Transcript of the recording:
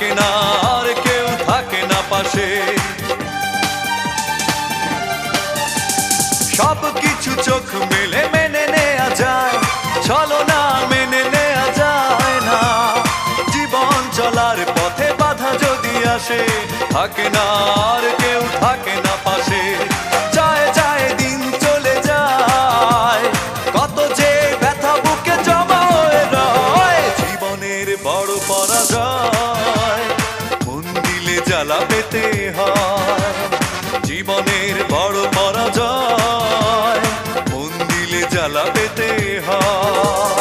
থাকে না আর কেউ থাকে না পাশে। সব কিছু চোখ মেলে মেনে নেয়া যায়, ছলনা মেনে নেয়া যায় না। জীবন চলার পথে বাধা যদি আসে, থাকে না আর কেউ থাকে না পাশে। যায় যায় দিন চলে যায়, কত যে ব্যথা বুকে জমা হয়ে রয়। জীবনের বড় পরাজয়, মন দিলে জ্বালা পেতে হয়। জীবনের বড় পরাজয়, মন দিলে জ্বালা পেতে হয়।